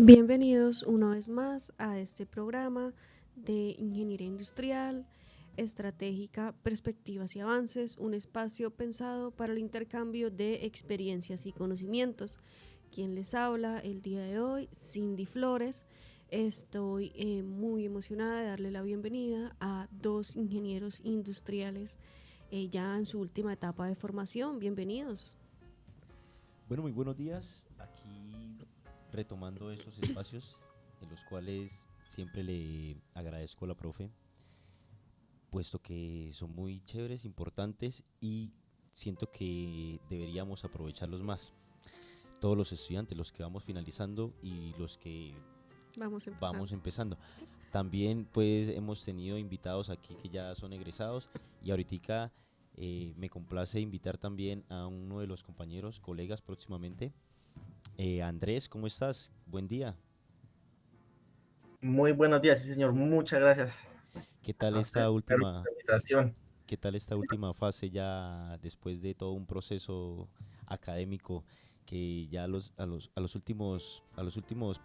Bienvenidos una vez más a este programa de Ingeniería Industrial, Estratégica, Perspectivas y Avances, un espacio pensado para el intercambio de experiencias y conocimientos. Quien les habla el día de hoy, Cindy Flores. Estoy muy emocionada de darle la bienvenida a dos ingenieros industriales ya en su última etapa de formación. Bienvenidos. Bueno, muy buenos días. Aquí retomando esos espacios en los cuales siempre le agradezco a la profe, puesto que son muy chéveres, importantes y siento que deberíamos aprovecharlos más. Todos los estudiantes, los que vamos finalizando y los que vamos empezando. También pues hemos tenido invitados aquí que ya son egresados y ahorita me complace invitar también a uno de los compañeros, colegas próximamente. Andrés, ¿cómo estás? Buen día. Muy buenos días, sí señor, muchas gracias ¿Qué tal a usted esta por la última, invitación. qué tal esta última fase ya después de todo un proceso académico que ya a los últimos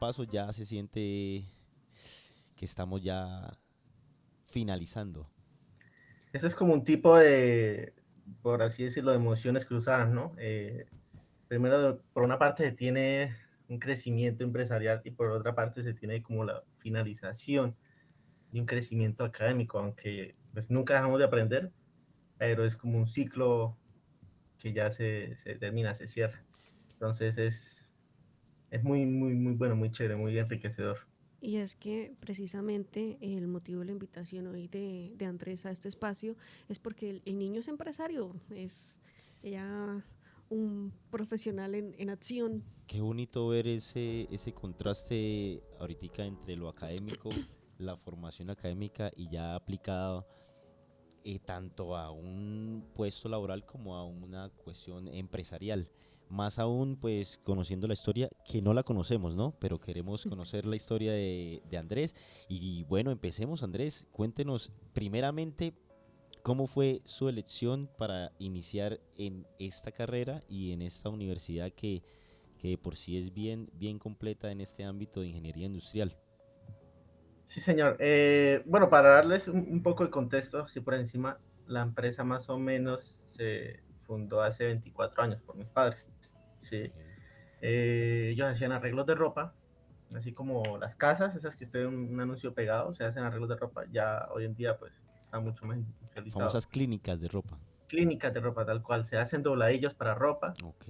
pasos ya se siente que estamos ya finalizando? Eso es como un tipo de, por así decirlo, de emociones cruzadas, ¿no? Primero, por una parte se tiene un crecimiento empresarial y por otra parte se tiene como la finalización de un crecimiento académico, aunque pues nunca dejamos de aprender, pero es como un ciclo que ya se termina, se cierra. Entonces es muy bueno, muy chévere, muy enriquecedor. Y es que precisamente el motivo de la invitación hoy de Andrés a este espacio es porque el niño es empresario, es ya un profesional en acción. Qué bonito ver ese contraste ahorita entre lo académico, la formación académica y ya aplicado tanto a un puesto laboral como a una cuestión empresarial. Más aún, pues conociendo la historia, que no la conocemos, ¿no? Pero queremos conocer la historia de Andrés. Y bueno, empecemos, Andrés. Cuéntenos primeramente cómo fue su elección para iniciar en esta carrera y en esta universidad que de por sí es bien completa en este ámbito de ingeniería industrial. Sí, señor. Bueno, para darles un poco el contexto, así por encima, la empresa más o menos se fundó hace 24 años por mis padres. Sí. Okay. Ellos hacían arreglos de ropa, así como las casas, esas que usted un anuncio pegado, se hacen arreglos de ropa. Ya hoy en día, pues, está mucho más industrializado. Famosas clínicas de ropa. Clínicas de ropa, tal cual. Se hacen dobladillos para ropa Ok.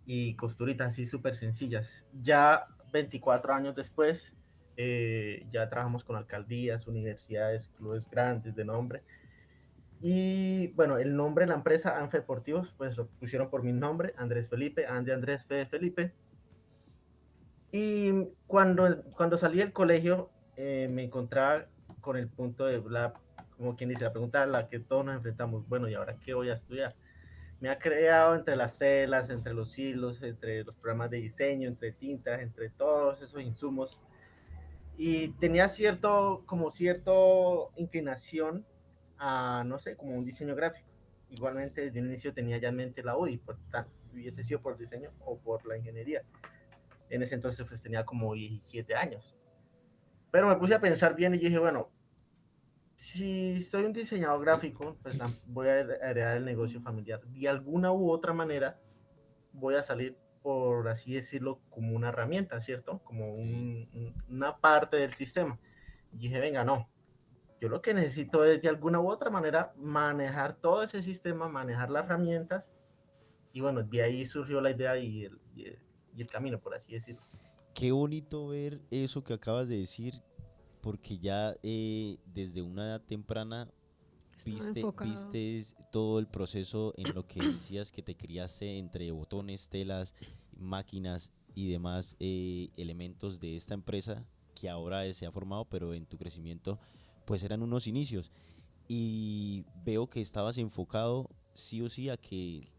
y costuritas así súper sencillas. Ya 24 años después, ya trabajamos con alcaldías, universidades, clubes grandes de nombre. Y bueno, el nombre de la empresa, Anfe Deportivos, pues lo pusieron por mi nombre, Andrés Felipe, Andy Andrés Fede Felipe. Y cuando salí del colegio, me encontraba con el punto de como quien dice, la pregunta a la que todos nos enfrentamos, bueno, ¿y ahora qué voy a estudiar? Me ha creado entre las telas, entre los hilos, entre los programas de diseño, entre tintas, entre todos esos insumos. Y tenía cierto inclinación a, no sé, como un diseño gráfico. Igualmente, desde un inicio tenía ya en mente la UDI, por tanto, hubiese sido por diseño o por la ingeniería. En ese entonces pues tenía como 17 años. Pero me puse a pensar bien y dije, bueno, si soy un diseñador gráfico, pues voy a heredar el negocio familiar. De alguna u otra manera voy a salir, por así decirlo, como una herramienta, ¿cierto? Como Okay. una parte del sistema. Y dije, venga, no. Yo lo que necesito es de alguna u otra manera manejar todo ese sistema, manejar las herramientas. Y bueno, de ahí surgió la idea y el camino, por así decirlo. Qué bonito ver eso que acabas de decir, porque ya desde una edad temprana Estaba enfocado. viste todo el proceso en lo que decías que te criaste entre botones, telas, máquinas y demás elementos de esta empresa que ahora se ha formado, pero en tu crecimiento pues eran unos inicios. Y veo que estabas enfocado sí o sí a que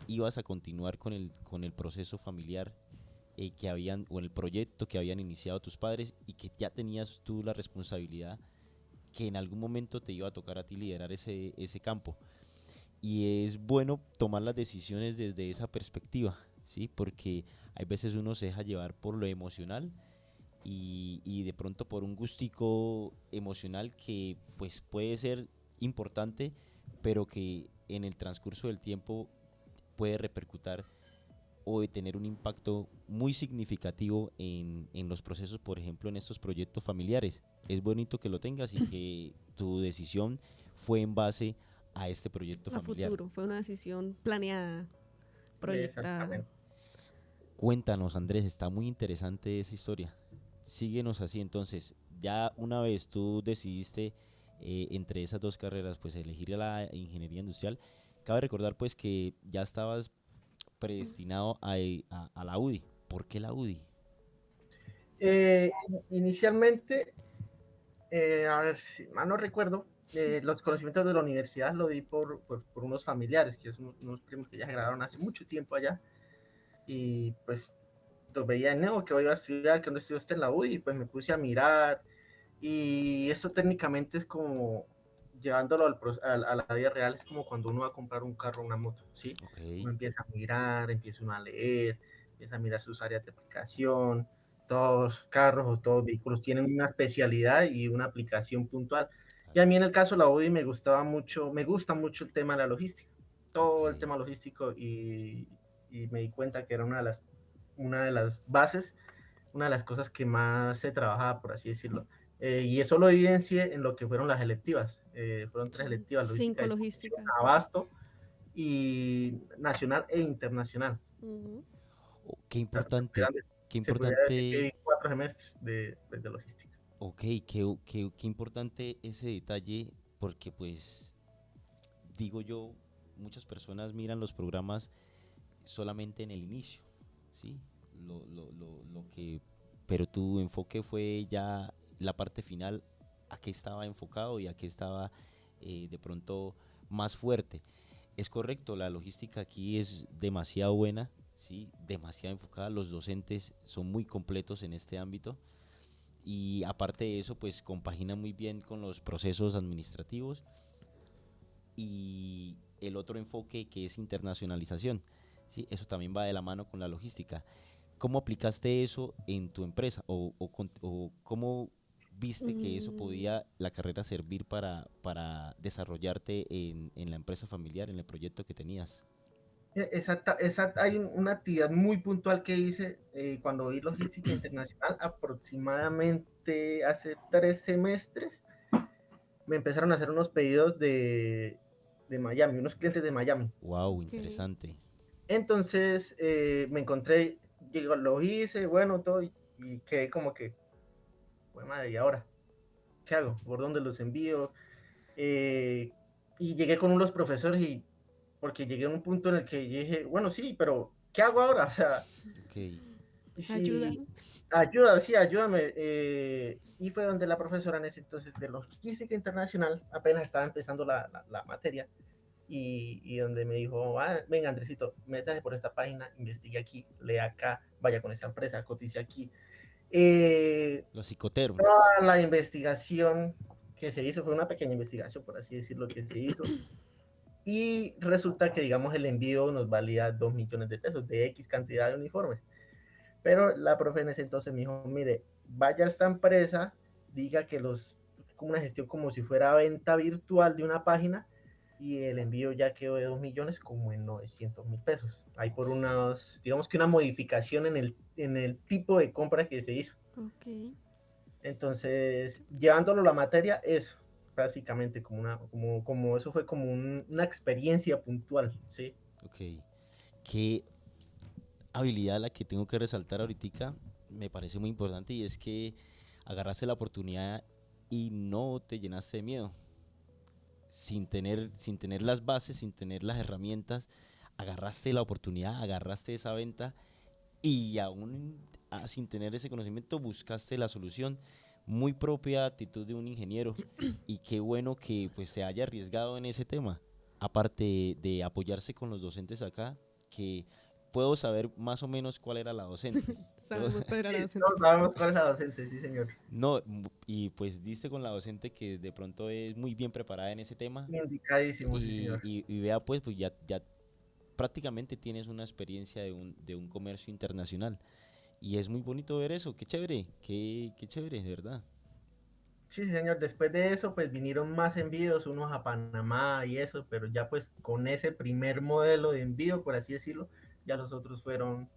ibas a continuar con el proceso familiar que habían, o el proyecto que habían iniciado tus padres, y que ya tenías tú la responsabilidad que en algún momento te iba a tocar a ti liderar ese campo. Y es bueno tomar las decisiones desde esa perspectiva, ¿sí? Porque hay veces uno se deja llevar por lo emocional y de pronto por un gustico emocional que pues puede ser importante, pero que en el transcurso del tiempo puede repercutir o de tener un impacto muy significativo en los procesos, por ejemplo, en estos proyectos familiares. Es bonito que lo tengas y que tu decisión fue en base a este proyecto A familiar. futuro, fue una decisión planeada, proyectada. Exactamente. Cuéntanos, Andrés, está muy interesante esa historia. Síguenos así. Entonces, ya una vez tú decidiste entre esas dos carreras, pues elegir la ingeniería industrial, cabe recordar pues que ya estabas predestinado a la UDI. ¿Por qué la UDI? Inicialmente, a ver si mal no recuerdo, los conocimientos de la universidad lo di por unos familiares, que son unos primos que ya se graduaron hace mucho tiempo allá, y pues los veía en Neo, que voy a estudiar, que no estudiaste en la UDI, y pues me puse a mirar, y eso técnicamente es como, llevándolo a la vida real, es como cuando uno va a comprar un carro o una moto, ¿sí? Uno Ok. empieza a mirar, empieza uno a leer, empieza a mirar sus áreas de aplicación, todos carros o todos vehículos tienen una especialidad y una aplicación puntual. Y a mí en el caso de la UDI me gusta mucho el tema de la logística, todo el Ok. tema logístico, y me di cuenta que era una de las bases, una de las cosas que más se trabajaba, por así decirlo. Y eso lo evidencié en lo que fueron las electivas. Fueron tres Sí, electivas: logística, 5 distribución, logísticas. abasto y nacional e internacional. Ujú. Oh, qué O sea, importante, qué se pudiera decir que importante. hay 4 semestres de logística. Ok, qué importante ese detalle, porque pues digo yo, muchas personas miran los programas solamente en el inicio, ¿sí? Lo que, pero tu enfoque fue ya la parte final, a qué estaba enfocado y a qué estaba de pronto más fuerte. Es correcto, la logística aquí es demasiado buena, ¿sí? Demasiado enfocada, los docentes son muy completos en este ámbito, y aparte de eso pues compagina muy bien con los procesos administrativos y el otro enfoque que es internacionalización, ¿sí? Eso también va de la mano con la logística. ¿Cómo aplicaste eso en tu empresa o cómo viste que eso Mm, podía la carrera servir para desarrollarte en la empresa familiar, en el proyecto que tenías? Hay una actividad muy puntual que hice cuando vi logística internacional, aproximadamente hace 3 semestres. Me empezaron a hacer unos pedidos de Miami, unos clientes de Miami. Wow, ok. interesante. Entonces me encontré, lo hice, bueno, todo, y quedé como que, bueno, madre, ¿y ahora qué hago? ¿Por dónde los envío? Eh, y llegué con unos profesores, porque llegué a un punto en el que dije, bueno, sí, pero ¿qué hago ahora? O sea, Ok, Ayuda. sí, ayuda, sí, ayúdame. Y fue donde la profesora en ese entonces de logística internacional, apenas estaba empezando la materia, y donde me dijo, venga Andresito, métase por esta página, investigue aquí, lea acá, vaya con esta empresa, cotice aquí. los psicotermos. Toda la investigación que se hizo fue una pequeña investigación, por así decirlo, que se hizo. Y resulta que, digamos, el envío nos valía 2 millones de pesos de X cantidad de uniformes. Pero la profe en ese entonces me dijo, mire, vaya a esta empresa, diga que como una gestión como si fuera venta virtual de una página, y el envío ya quedó de 2 millones como en 900.000 pesos. Ahí por digamos que una modificación en el tipo de compra que se hizo. Ok. Entonces, llevándolo a la materia, eso, básicamente, como eso fue como una experiencia puntual, ¿sí? Ok, qué habilidad la que tengo que resaltar ahorita, me parece muy importante, y es que agarraste la oportunidad y no te llenaste de miedo. Sin tener las bases, sin tener las herramientas, agarraste la oportunidad, agarraste esa venta, y aún sin tener ese conocimiento buscaste la solución, muy propia actitud de un ingeniero, y qué bueno que pues se haya arriesgado en ese tema, aparte de apoyarse con los docentes acá, que puedo saber más o menos cuál era la docente. Puedo- Sabemos cuál era la Sí, docente. todos sabemos cuál es la docente, sí, señor. no, y pues diste con la docente que de pronto es muy bien preparada en ese tema, Indicadísimo, sí, y, señor. y vea pues ya prácticamente tienes una experiencia de un comercio internacional. Y es muy bonito ver eso, qué chévere, qué chévere, de verdad. Sí, sí, señor. Después de eso, pues vinieron más envíos, unos a Panamá y eso, pero ya pues con ese primer modelo de envío, por así decirlo, ya los otros fueron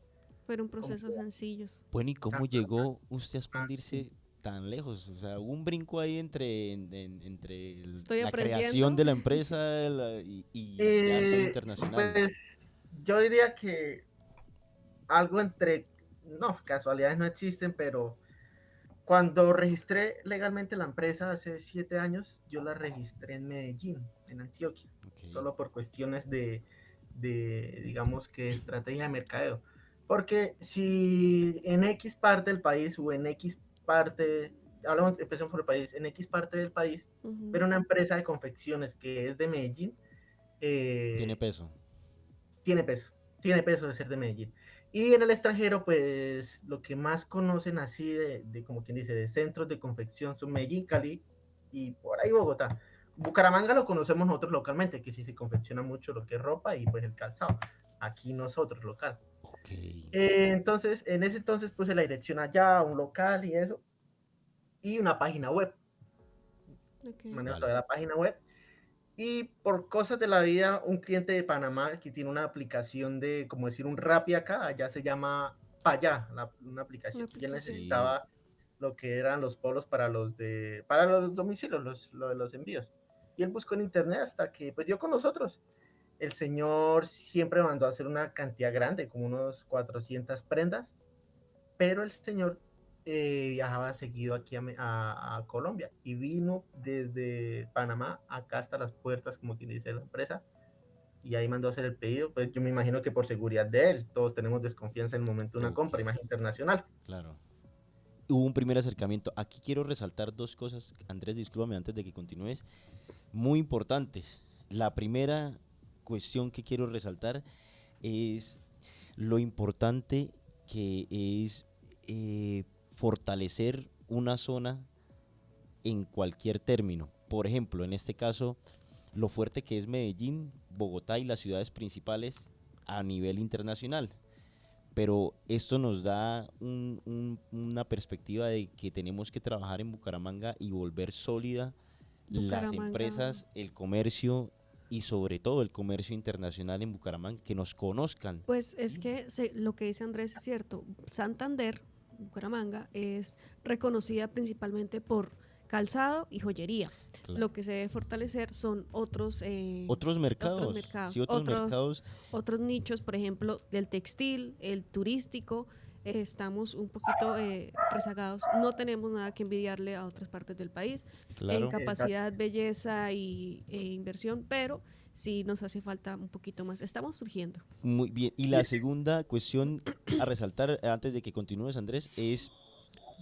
Fueron como que procesos sencillos. Bueno, ¿y cómo llegó usted a sí. expandirse tan lejos? O sea, hubo un brinco ahí Estoy la creación aprendiendo. de la empresa y ya soy internacional. Pues yo diría que algo entre, no, casualidades no existen, pero cuando registré legalmente la empresa hace 7 años, yo la registré en Medellín, en Antioquia, Ok, solo por cuestiones digamos que estrategia de mercadeo. Porque si en X parte del país o en X parte, hablamos, empecemos por el país, en X parte del país, Ujú. pero una empresa de confecciones que es de Medellín, tiene eh, peso. tiene peso, tiene peso de ser de Medellín. Y en el extranjero, pues lo que más conocen así como quien dice, de centros de confección son Medellín, Cali y por ahí Bogotá. Bucaramanga lo conocemos nosotros localmente, que sí se confecciona mucho lo que es ropa y pues el calzado. Aquí nosotros, local. Ok, Entonces, en ese entonces puse la dirección allá, un local y eso, y una página web. Ok. Manejo vale. toda la página web. Y por cosas de la vida, un cliente de Panamá que tiene una aplicación de, como decir, un Rappi acá, allá se llama Paya, una Una aplicación que ya aplicación. Sí, necesitaba lo que eran los polos para los domicilios, lo de los envíos. Y él buscó en internet hasta que pues dio con nosotros. El señor siempre mandó a hacer una cantidad grande, como unos 400 prendas, pero el señor viajaba seguido aquí a Colombia y vino desde Panamá acá hasta las puertas, como quien dice la empresa, y ahí mandó a hacer el pedido. Pues yo me imagino que por seguridad de él, todos tenemos desconfianza en el momento de una ok, compra, imagen internacional. claro. Hubo un primer acercamiento. Aquí quiero resaltar dos cosas, Andrés, discúlpame antes de que continúes, muy importantes. La primera cuestión que quiero resaltar es lo importante que es fortalecer una zona en cualquier término. Por ejemplo, en este caso, lo fuerte que es Medellín, Bogotá y las ciudades principales a nivel internacional. Pero esto nos da una perspectiva de que tenemos que trabajar en Bucaramanga y volver sólida las Bucaramanga. empresas, el comercio y sobre todo el comercio internacional en Bucaramanga, que nos conozcan. Pues es ¿Sí? que lo que dice Andrés es cierto. Santander, Bucaramanga, es reconocida principalmente por calzado y joyería. Claro. Lo que se debe fortalecer son Otros otros mercados, sí, mercados, otros mercados, otros nichos, por ejemplo, del textil, el turístico. Estamos un poquito rezagados. No tenemos nada que envidiarle a otras partes del país en claro. Exacto. capacidad, belleza e inversión, pero sí nos hace falta un poquito más. Estamos surgiendo. Muy bien. Y la segunda cuestión a resaltar, antes de que continúes, Andrés, es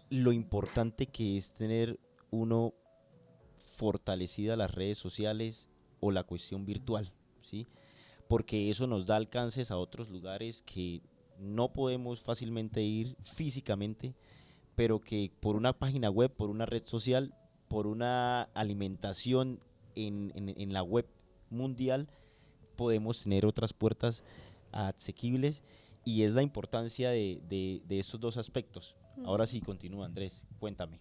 lo importante que es tener uno fortalecida las redes sociales o la cuestión virtual, ¿sí? Porque eso nos da alcances a otros lugares que no podemos fácilmente ir físicamente, pero que por una página web, por una red social, por una alimentación en la web mundial, podemos tener otras puertas asequibles, y es la importancia de estos dos aspectos. Ahora sí, continúa Andrés, cuéntame.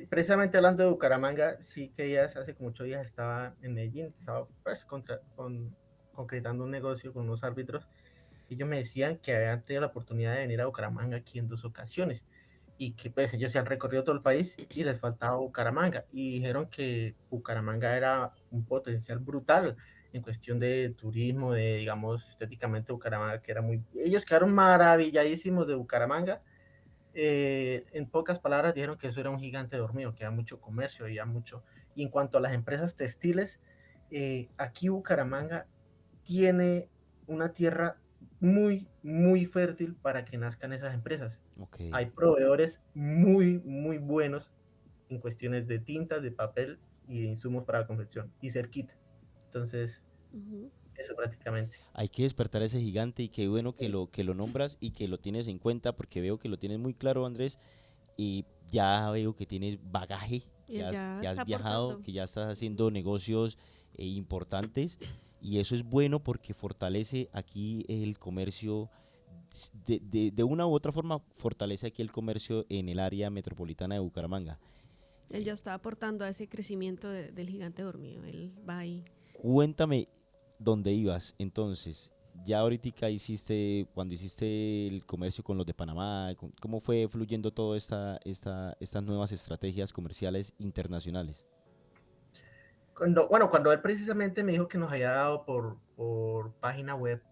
Precisamente hablando de Bucaramanga, sí que ya hace como 8 días estaba en Medellín, estaba pues concretando un negocio con unos árbitros. Ellos me decían que habían tenido la oportunidad de venir a Bucaramanga aquí en 2 ocasiones y que pues ellos se han recorrido todo el país y les faltaba Bucaramanga y dijeron que Bucaramanga era un potencial brutal en cuestión de turismo, de digamos estéticamente Bucaramanga, que era muy... Ellos quedaron maravilladísimos de Bucaramanga. En pocas palabras dijeron que eso era un gigante dormido, que había mucho comercio, había mucho. Y en cuanto a las empresas textiles, aquí Bucaramanga tiene una tierra muy, muy fértil para que nazcan esas empresas. Ok. Hay proveedores muy, muy buenos en cuestiones de tintas, de papel y de insumos para la confección, y cerquita. Entonces, Ujú. eso prácticamente. Hay que despertar a ese gigante y qué bueno que lo nombras y que lo tienes en cuenta porque veo que lo tienes muy claro, Andrés, y ya veo que tienes bagaje, Y él ya que has está viajado, aportando. que ya estás haciendo negocios importantes y eso es bueno porque fortalece aquí el comercio, de una u otra forma fortalece aquí el comercio en el área metropolitana de Bucaramanga. Él ya está aportando a ese crecimiento del gigante dormido. Él va ahí. Cuéntame dónde ibas. Entonces, ya ahorita hiciste, cuando hiciste el comercio con los de Panamá, ¿cómo fue fluyendo todo estas nuevas estrategias comerciales internacionales? Cuando él precisamente me dijo que nos había dado por página web,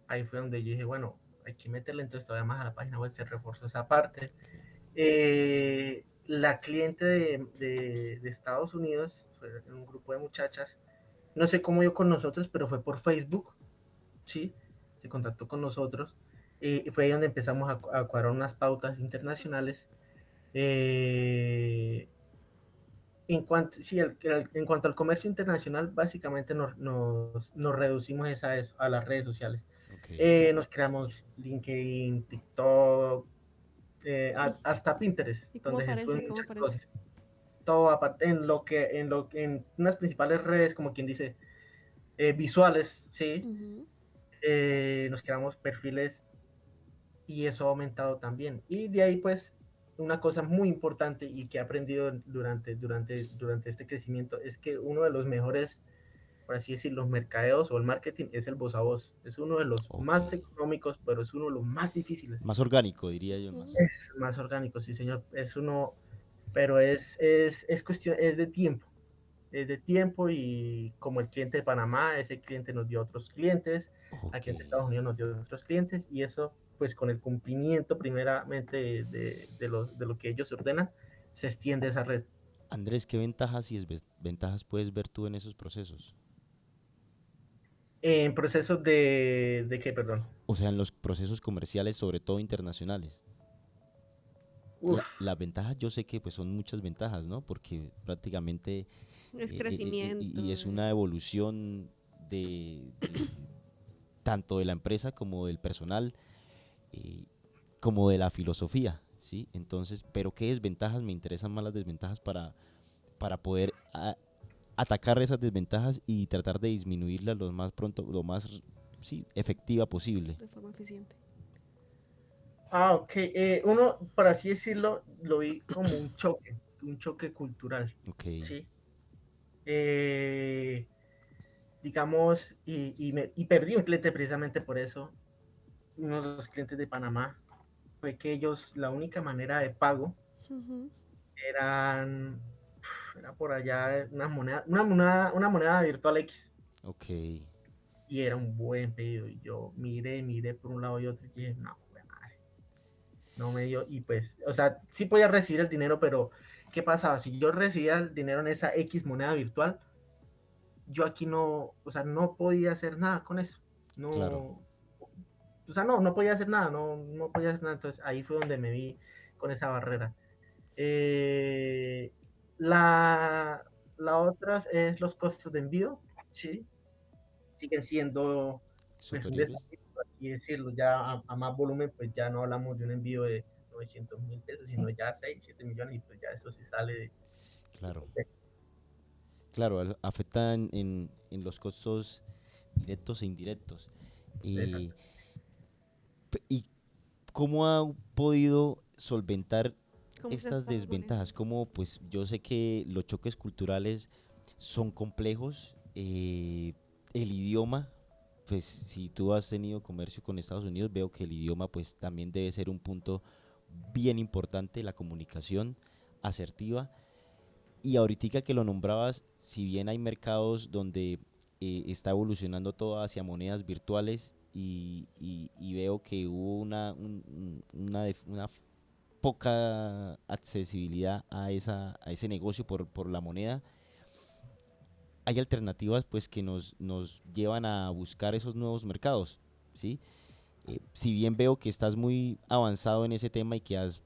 ahí fue donde yo dije, bueno, hay que meterle entonces todavía más a la página web, se reforzó esa parte. La cliente de Estados Unidos, fue un grupo de muchachas, no sé cómo dio con nosotros, pero fue por Facebook, ¿sí? Se contactó con nosotros. Y fue ahí donde empezamos a cuadrar unas pautas internacionales. Eh, sí, en cuanto al comercio internacional, básicamente nos reducimos a eso, a las redes sociales. Ok. Nos creamos LinkedIn, TikTok, hasta Pinterest, ¿Y cómo donde se aparece? suben ¿Cómo muchas aparece? cosas. Todo aparte en unas principales redes, como quien dice, visuales, ¿sí? Ujú. Nos creamos perfiles y eso ha aumentado también. Y de ahí, pues, una cosa muy importante y que he aprendido durante este crecimiento es que uno de los mejores, por así decir, los mercadeos o el marketing es el voz a voz. Es uno de los Ok. más económicos, pero es uno de los más difíciles. Más orgánico, diría yo más. Ujú. Es más orgánico, sí, señor. Es uno, pero es cuestión, es de tiempo y como el cliente de Panamá, ese cliente nos dio otros clientes, Ok. aquí en Estados Unidos nos dio otros clientes y eso pues con el cumplimiento primeramente de lo que ellos ordenan, se extiende esa red. Andrés, ¿qué ventajas y desventajas puedes ver tú en esos procesos? En procesos de qué, perdón. O sea, en los procesos comerciales, sobre todo internacionales. Uf, Las ventajas, yo sé que pues son muchas ventajas, ¿no? Porque prácticamente Es crecimiento. y es una evolución tanto de la empresa como del personal, eh, como de la filosofía, ¿sí? Entonces, pero ¿qué desventajas? Me interesan más las desventajas para poder atacar esas desventajas y tratar de disminuirlas lo más pronto, lo más sí, efectiva posible. De forma eficiente. ok. Uno, por así decirlo, lo vi como un choque cultural, Ok, ¿sí? Eh, digamos, y perdí un cliente precisamente por eso. Uno de los clientes de Panamá fue que ellos, la única manera de pago Ujú. eran, era por allá una moneda virtual X. ok, Y era un buen pedido. Y yo miré por un lado y otro y dije, no, madre, no me dio. Y pues, o sea, sí podía recibir el dinero, pero ¿qué pasaba? Si yo recibía el dinero en esa X moneda virtual, yo aquí no, o sea, no podía hacer nada con eso. claro. No, o sea, no podía hacer nada, no podía hacer nada. Entonces ahí fue donde me vi con esa barrera. Eh, la, la otra es los costos de envío, ¿sí? Siguen siendo pues, un Superiores. desafío, por así decirlo, ya a más volumen, pues ya no hablamos de un envío de 900.000 pesos, sino ya 6 7 millones, y pues ya eso se sale de Claro. contexto. Claro, afectan en los costos directos e indirectos. Y, Exacto. ¿Y cómo ha podido solventar ¿Cómo se ha estas estado desventajas? manejando? ¿Cómo, pues yo sé que los choques culturales son complejos, el idioma, pues si tú has tenido comercio con Estados Unidos, veo que el idioma pues también debe ser un punto bien importante, la comunicación asertiva. Y ahorita que lo nombrabas, si bien hay mercados donde está evolucionando todo hacia monedas virtuales y veo que hubo una poca accesibilidad a ese negocio por la moneda, hay alternativas pues que nos llevan a buscar esos nuevos mercados, ¿sí? Si bien veo que estás muy avanzado en ese tema y que has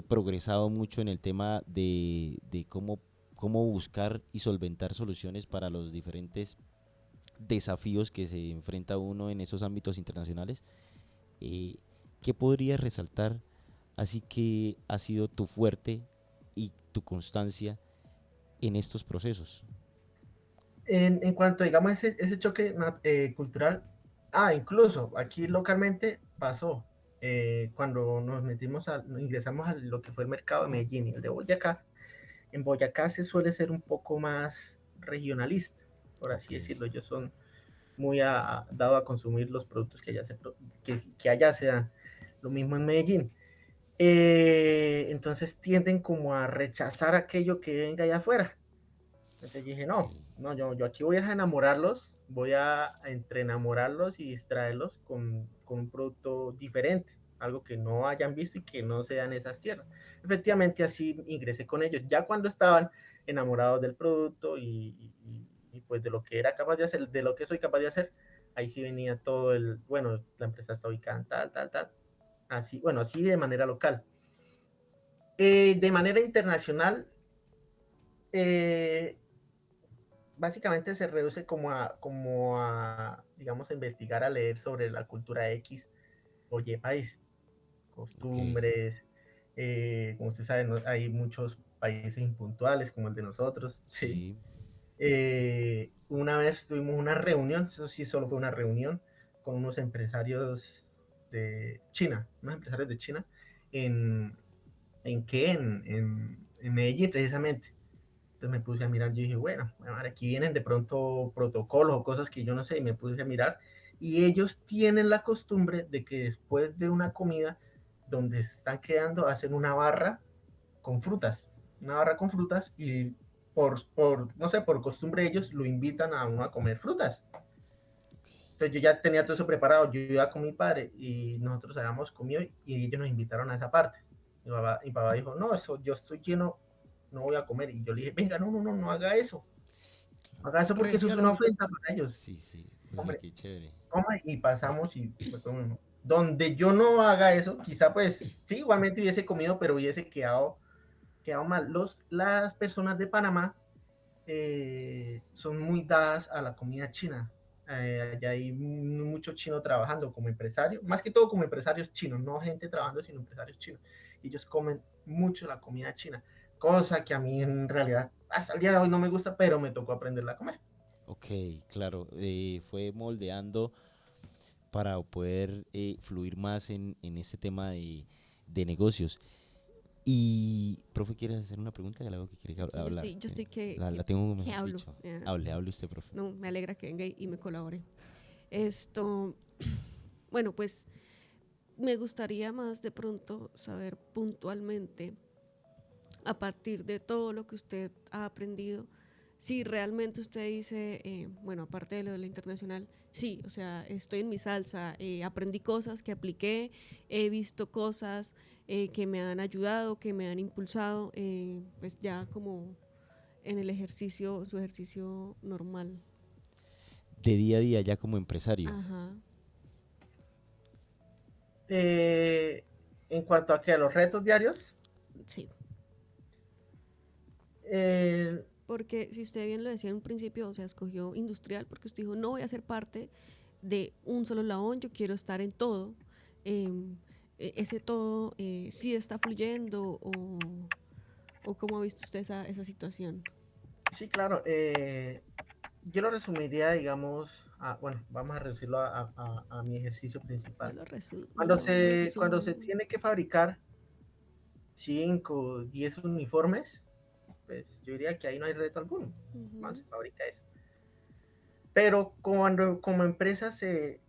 progresado mucho en el tema de cómo buscar y solventar soluciones para los diferentes desafíos que se enfrenta uno en esos ámbitos internacionales, eh, ¿qué podrías resaltar así que ha sido tu fuerte y tu constancia en estos procesos? En cuanto, digamos, ese choque cultural, incluso aquí localmente pasó, cuando ingresamos a lo que fue el mercado de Medellín y el de Boyacá. En Boyacá se suele ser un poco más regionalista, por Ok, así decirlo. Ellos son muy dados a consumir los productos que allá se dan. Lo mismo en Medellín. Entonces tienden como a rechazar aquello que venga allá afuera. Entonces dije, ok, no, yo aquí voy a enamorarlos, voy a entre enamorarlos y distraerlos con un producto diferente, algo que no hayan visto y que no sea en esas tierras. Efectivamente, así ingresé con ellos. Ya cuando estaban enamorados del producto y pues de lo que era capaz de hacer, de lo que soy capaz de hacer, ahí sí venía todo bueno, la empresa está ubicada en tal, así, bueno, así de manera local. De manera internacional, eh, básicamente se reduce digamos, a investigar, a leer sobre la cultura X o Y país, ok, costumbres, como usted sabe, hay muchos países impuntuales como el de nosotros, sí. sí, Una vez tuvimos una reunión, eso sí, solo fue una reunión con unos empresarios de China, en, ¿en qué? En Medellín, precisamente. Entonces me puse a mirar, yo dije, bueno, aquí vienen de pronto protocolos o cosas que yo no sé, y me puse a mirar. Y ellos tienen la costumbre de que después de una comida donde se están quedando, hacen una barra con frutas, y no sé, por costumbre ellos lo invitan a uno a comer frutas. Entonces yo ya tenía todo eso preparado, yo iba con mi padre y nosotros habíamos comido y ellos nos invitaron a esa parte. Mi papá dijo, no, eso, yo estoy lleno, no voy a comer. Y yo le dije, venga, no haga eso. No haga eso porque eso es una Tráigaselo. ofensa para ellos. sí, sí, oye, Hombre, qué chévere. toma, y pasamos y fue como, no. Donde yo no haga eso, quizá pues sí, igualmente hubiese comido, pero hubiese quedado mal. Las personas de Panamá son muy dadas a la comida china. Allá hay mucho chino trabajando como empresario, más que todo como empresarios chinos, no gente trabajando, sino empresarios chinos. Y ellos comen mucho la comida china, cosa que a mí en realidad hasta el día de hoy no me gusta, pero me tocó aprenderla a comer. Ok, claro, fue moldeando para poder fluir más en este tema de negocios. Y, profe, ¿quieres hacer una pregunta? Ya le hago que quiere Sí, hablar. yo estoy La tengo, que mejor hablo. dicho. Hable usted, profe. No, me alegra que venga y me colabore. Esto, bueno, pues me gustaría más de pronto saber puntualmente, a partir de todo lo que usted ha aprendido, si realmente usted dice, bueno, aparte de lo de lo internacional, sí, o sea, estoy en mi salsa, aprendí cosas que apliqué, he visto cosas que me han ayudado, que me han impulsado, pues ya como en el ejercicio, su ejercicio normal. De día a día ya como empresario. Ajá, En cuanto a que a los retos diarios, sí. eh, Porque si usted bien lo decía en un principio, o sea, escogió industrial porque usted dijo, no voy a ser parte de un solo eslabón, yo quiero estar en todo. Eh, ese todo sí está fluyendo o cómo ha visto usted esa situación. sí, claro, yo lo resumiría, digamos, bueno, vamos a reducirlo a mi ejercicio No principal. lo, no lo Cuando resuma. se tiene que fabricar 5 o 10 uniformes, pues yo diría que ahí no hay reto alguno, cuando Ujú. se fabrica eso. Pero cuando como empresa se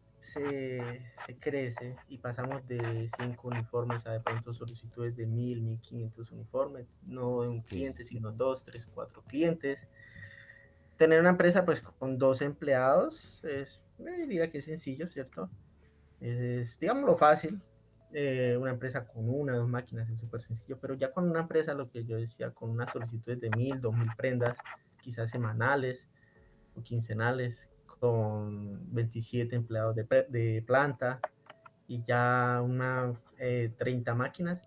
crece y pasamos de 5 uniformes a de pronto solicitudes de 1.500 uniformes, no de un Ok, cliente, sino 2, 3, 4 clientes. Tener una empresa pues con 2 empleados me diría que es sencillo, ¿cierto? Es, digámoslo, fácil. Una empresa con 1 o 2 máquinas es súper sencillo, pero ya con una empresa, lo que yo decía, con unas solicitudes de 1.000, 2.000 prendas, quizás semanales o quincenales, con 27 empleados de planta y ya unas 30 máquinas,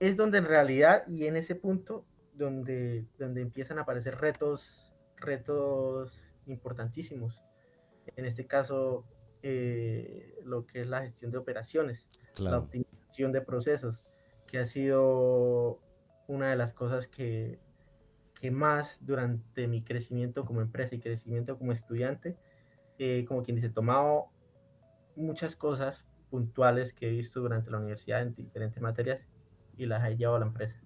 es donde en realidad y en ese punto donde empiezan a aparecer retos importantísimos. En este caso, lo que es la gestión de operaciones, la Claro. optimización de procesos, que ha sido una de las cosas que más durante mi crecimiento como empresa y crecimiento como estudiante, como quien dice, tomado muchas cosas puntuales que he visto durante la universidad en diferentes materias y las he llevado a la empresa.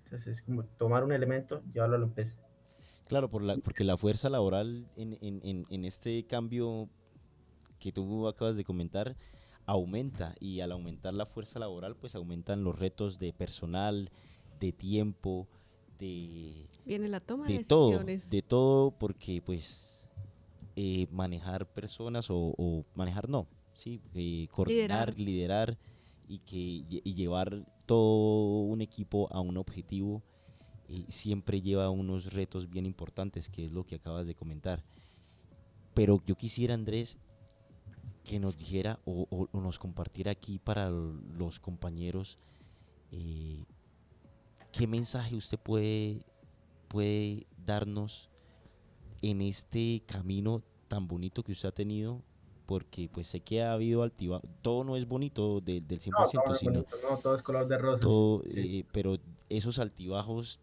Entonces es como tomar un elemento, llevarlo a la empresa. Claro, porque la fuerza laboral en este cambio que tú acabas de comentar aumenta, y al aumentar la fuerza laboral pues aumentan los retos de personal, de tiempo, de, Viene la toma de decisiones. de todo, porque pues manejar personas o manejar no, ¿sí? Liderar. Coordinar, liderar y llevar todo un equipo a un objetivo siempre lleva unos retos bien importantes, que es lo que acabas de comentar. Pero yo quisiera, Andrés, que nos dijera o nos compartiera aquí para los compañeros eh, qué mensaje usted puede darnos en este camino tan bonito que usted ha tenido, porque pues sé que ha habido altibajos, todo no es bonito del No, todo 100%, es sino bonito, no, todo es color de rosas. todo, Sí. pero esos altibajos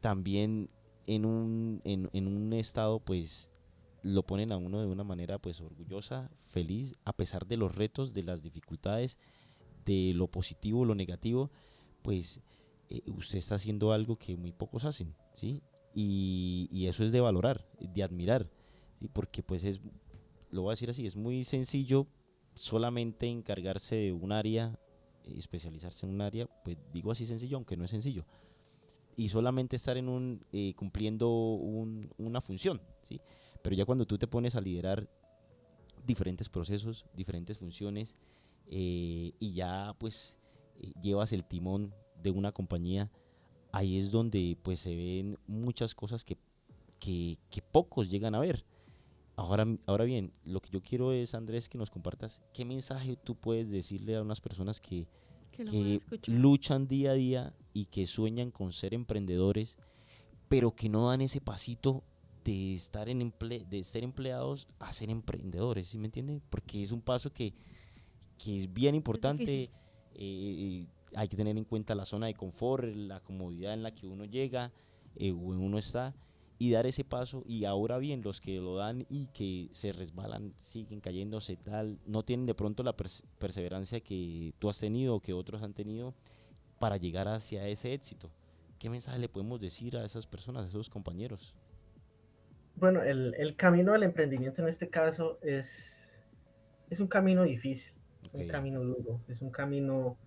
también en un estado pues lo ponen a uno de una manera pues orgullosa, feliz, a pesar de los retos, de las dificultades, de lo positivo, lo negativo, pues usted está haciendo algo que muy pocos hacen, ¿sí? Y eso es de valorar, de admirar, ¿sí? Porque pues es, lo voy a decir así, es muy sencillo solamente encargarse de un área, especializarse en un área, pues digo así sencillo, aunque no es sencillo, y solamente estar en cumpliendo una función, ¿sí? Pero ya cuando tú te pones a liderar diferentes procesos, diferentes funciones, y ya pues llevas el timón de una compañía, ahí es donde pues se ven muchas cosas que pocos llegan a ver. Ahora bien, lo que yo quiero es, Andrés, que nos compartas qué mensaje tú puedes decirle a unas personas Que lo van a que escuchar. luchan día a día y que sueñan con ser emprendedores, pero que no dan ese pasito de estar de ser empleados a ser emprendedores, ¿sí me entiende? Porque es un paso que es bien Es difícil. importante. Hay que tener en cuenta la zona de confort, la comodidad en la que uno llega o uno está, y dar ese paso. Y ahora bien, los que lo dan y que se resbalan, siguen cayéndose tal, no tienen de pronto la perseverancia que tú has tenido o que otros han tenido para llegar hacia ese éxito. ¿Qué mensaje le podemos decir a esas personas, a esos compañeros? Bueno, el camino del emprendimiento en este caso es un camino difícil, es Ok, un camino duro, es un camino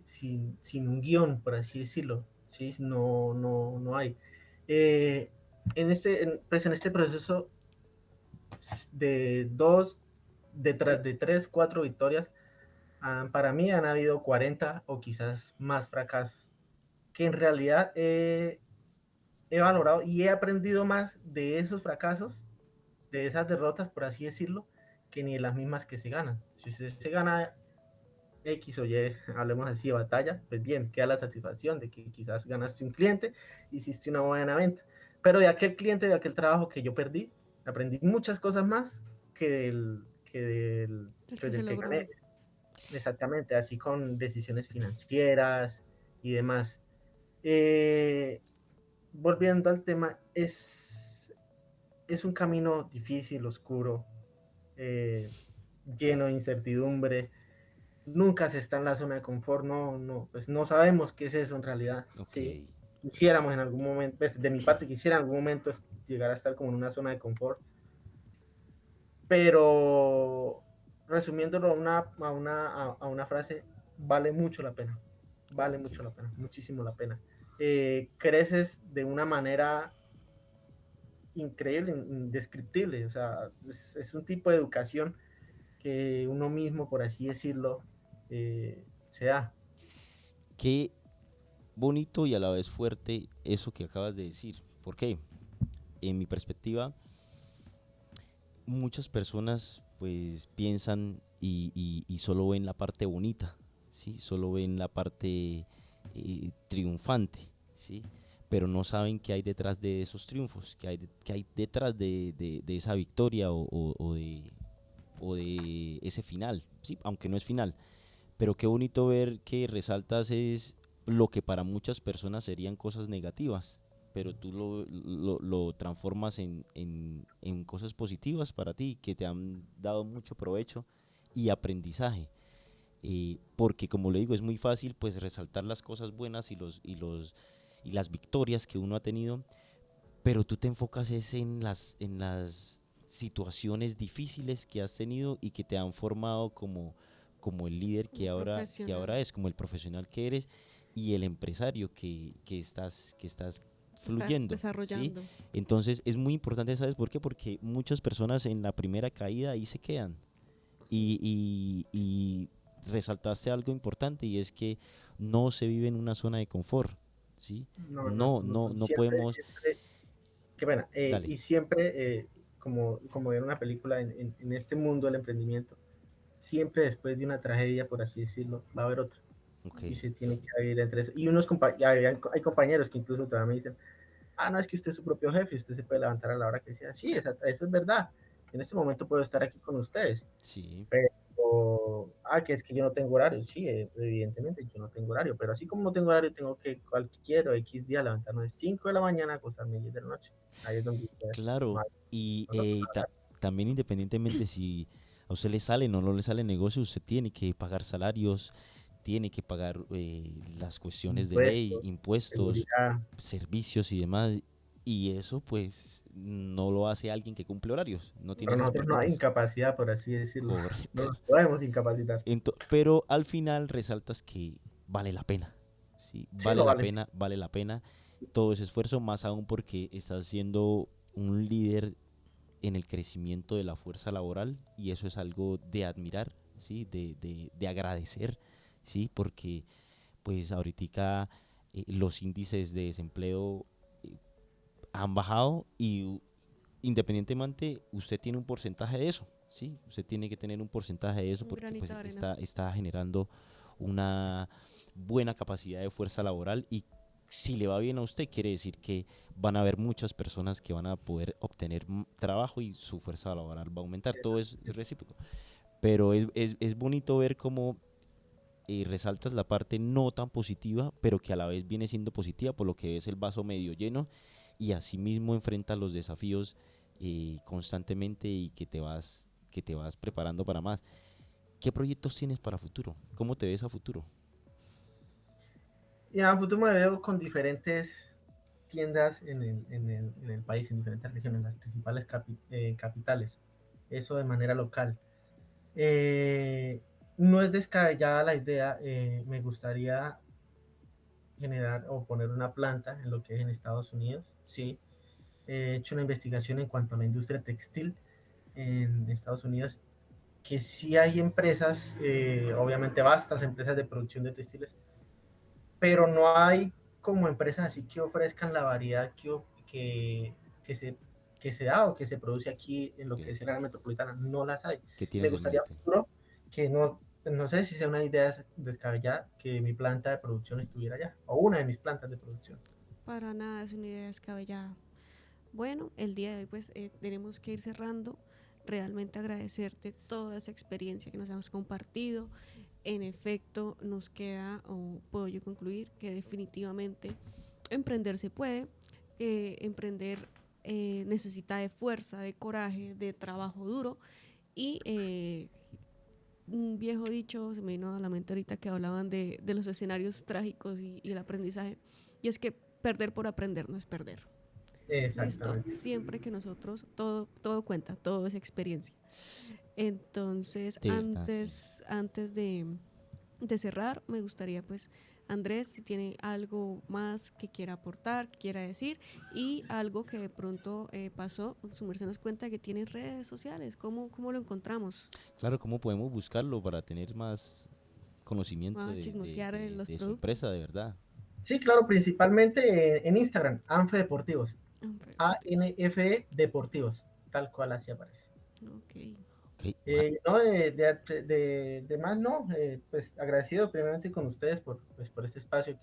sin un guión, por así decirlo, ¿sí? No hay. Eh, pues en este proceso de dos, de tres, cuatro victorias, para mí han habido 40 o quizás más fracasos, que en realidad he valorado y he aprendido más de esos fracasos, de esas derrotas, por así decirlo, que ni de las mismas que se ganan. Si usted se gana X o Y, hablemos así de batalla, pues bien, queda la satisfacción de que quizás ganaste un cliente, hiciste una buena venta. Pero de aquel cliente, de aquel trabajo que yo perdí, aprendí muchas cosas más El que pues se del que logró. gané. Exactamente, así con decisiones financieras y demás. Eh, Volviendo al tema, es un camino difícil, oscuro, eh, lleno de incertidumbre. Nunca se está en la zona de confort, pues no sabemos qué es eso en realidad, ok. ¿sí? Quisiéramos en algún momento, pues de mi parte quisiera en algún momento llegar a estar como en una zona de confort, pero resumiéndolo a una frase, vale mucho la pena, vale Ok. mucho la pena, muchísimo la pena. Creces de una manera increíble, indescriptible, o sea, es un tipo de educación que uno mismo, por así decirlo, se da. Qué bonito y a la vez fuerte eso que acabas de decir. ¿Por qué? En mi perspectiva, muchas personas pues piensan y solo ven la parte bonita, ¿sí? Solo ven la parte triunfante, ¿sí? Pero no saben qué hay detrás de esos triunfos, qué hay detrás de esa victoria o de ese final, ¿sí? Aunque no es final. Pero qué bonito ver que resaltas es lo que para muchas personas serían cosas negativas, pero tú lo transformas en cosas positivas para ti, que te han dado mucho provecho y aprendizaje. Porque como le digo, es muy fácil pues resaltar las cosas buenas y las victorias que uno ha tenido, pero tú te enfocas es en las situaciones difíciles que has tenido y que te han formado como el líder que Profesional. ahora es, como el profesional que eres y el empresario que estás Está fluyendo, ¿sí? desarrollando. Entonces es muy importante, ¿sabes por qué? Porque muchas personas en la primera caída ahí se quedan y resaltaste algo importante y es que no se vive en una zona de confort, ¿sí? No, en No, absoluto. no Siempre, podemos, siempre, qué pena. dale, Y siempre, como en una película, en este mundo del emprendimiento, siempre después de una tragedia, por así decirlo, va a haber otra. ok, Y se tiene que ir entre eso. Y hay compañeros que incluso todavía me dicen, ah, no, es que usted es su propio jefe, usted se puede levantar a la hora que sea. Sí, eso es verdad. En este momento puedo estar aquí con ustedes, sí, pero, que es que yo no tengo horario. Sí, evidentemente yo no tengo horario, pero así como no tengo horario, tengo que cualquier o X día levantarme a las 5 de la mañana, acostarme a 10 de la noche. Ahí es donde usted no claro, hay y no trabajar. también independientemente si a usted le sale o no le sale negocio, usted tiene que pagar salarios, tiene que pagar las cuestiones de ley, Impuestos, impuestos, seguridad. servicios y demás, y eso pues no lo hace alguien que cumple horarios, no tiene Para esas nosotros no hay preguntas. incapacidad, por así decirlo. No Correcto. nos podemos incapacitar. Pero al final resaltas que vale la pena, ¿sí? Sí, lo vale. Vale la pena todo ese esfuerzo, más aún porque estás siendo un líder en el crecimiento de la fuerza laboral y eso es algo de admirar, ¿sí? De agradecer, ¿sí? Porque pues ahorita los índices de desempleo eh, han bajado y independientemente usted tiene un porcentaje de eso, ¿sí? Usted tiene que tener un porcentaje de eso Un porque granito pues de arena. está generando una buena capacidad de fuerza laboral y si le va bien a usted quiere decir que van a haber muchas personas que van a poder obtener trabajo y su fuerza laboral va a aumentar, todo es recíproco. Pero es bonito ver cómo resaltas la parte no tan positiva, pero que a la vez viene siendo positiva, por lo que ves el vaso medio lleno y asimismo enfrentas los desafíos constantemente y que te vas preparando para más. ¿Qué proyectos tienes para futuro? ¿Cómo te ves a futuro? Y a futuro me veo con diferentes tiendas en el país, en diferentes regiones, en las principales capitales. Eso de manera local. Eh, no es descabellada la idea. Me gustaría generar o poner una planta en lo que es en Estados Unidos. Sí, he hecho una investigación en cuanto a la industria textil en Estados Unidos, que sí hay empresas, obviamente vastas empresas de producción de textiles, pero no hay como empresas así que ofrezcan la variedad que, que, se, que se da o que se produce aquí en lo que ¿Qué, es el área metropolitana. No las hay. qué Me tienes en gustaría a mente? futuro que no sé si sea una idea descabellada que mi planta de producción estuviera allá, o una de mis plantas de producción. Para nada es una idea descabellada. Bueno, el día de hoy pues tenemos que ir cerrando. Realmente agradecerte toda esa experiencia que nos has compartido. En efecto, nos queda, o puedo yo concluir, que definitivamente emprender se puede. Emprender necesita de fuerza, de coraje, de trabajo duro y un viejo dicho se me vino a la mente ahorita que hablaban de los escenarios trágicos y el aprendizaje, y es que perder por aprender no es perder. ¿Listo? Exactamente. Siempre que nosotros, todo cuenta, todo es experiencia. Entonces, De verdad, sí. antes de cerrar, me gustaría pues, Andrés, si tiene algo más que quiera aportar, que quiera decir, y algo que de pronto pasó, su merced nos cuenta que tiene redes sociales, ¿cómo lo encontramos? Claro, ¿cómo podemos buscarlo para tener más conocimiento Vamos a chismosear los de su productos. empresa, de verdad? Sí, claro, principalmente en Instagram, ANFE Deportivos. Ah, deportivos. ANFE Deportivos, tal cual así aparece. Ok. Ok, No, de más no, pues agradecido primeramente con ustedes por este espacio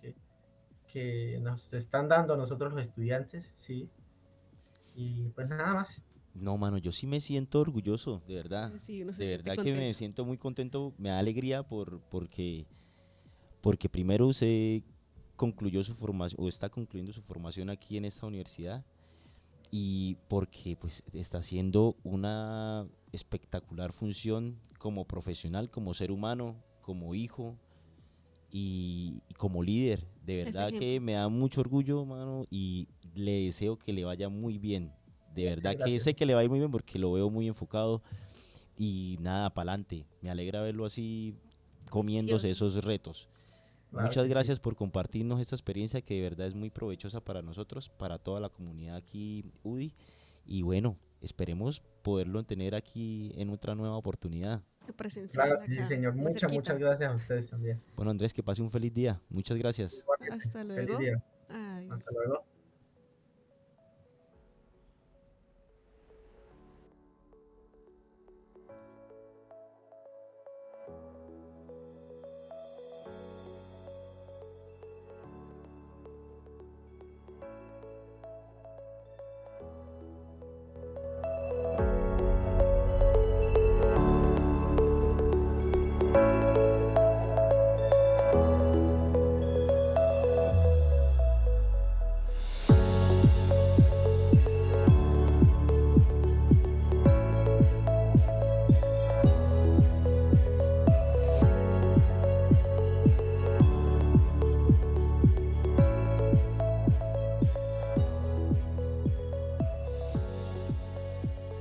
que nos están dando a nosotros los estudiantes, sí, y pues nada más. no, mano, yo sí me siento orgulloso, de verdad. Sí, uno se De siente verdad que me contento. siento muy contento, me da alegría porque primero usted concluyó su formación o está concluyendo su formación aquí en esta universidad y porque pues está haciendo una espectacular función como profesional, como ser humano, como hijo y como líder. De Ese verdad que ejemplo. me da mucho orgullo, mano, y le deseo que le vaya muy bien. De Muchas verdad que gracias. sé que le va a ir muy bien porque lo veo muy enfocado y nada, pa'lante. Me alegra verlo así comiéndose Juicioso. esos retos. Claro Muchas que sí. gracias por compartirnos esta experiencia que de verdad es muy provechosa para nosotros, para toda la comunidad aquí UDI. Y bueno, esperemos poderlo tener aquí en otra nueva oportunidad. Claro Presencial que sí, acá, señor. más Muchas cerquita. gracias a ustedes también. Bueno, Andrés, que pase un feliz día. Muchas gracias. Igualmente, Hasta feliz luego. día. Hasta Adiós. luego.